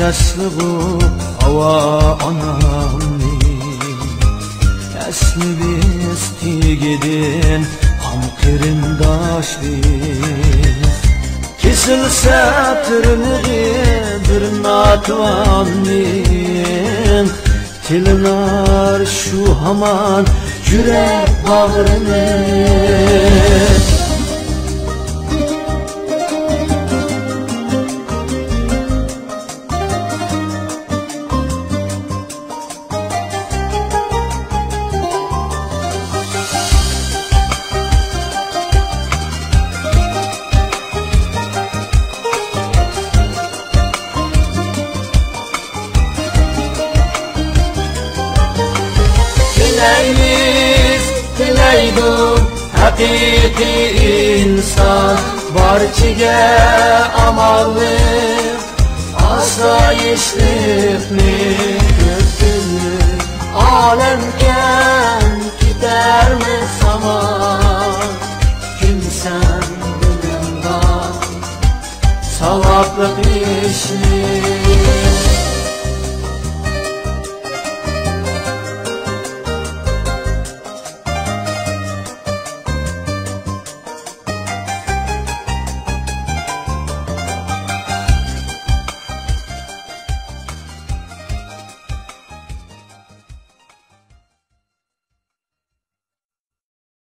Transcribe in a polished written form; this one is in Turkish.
nesli bu hava anamni esli biz tigidin ham qerindosh biz kesilse tirnigi bir natvanning tilinar şu haman yürek bağrını. Tilaydim haqiqiy inson barchaga amallik osoyishlikni ko'pchilik olamga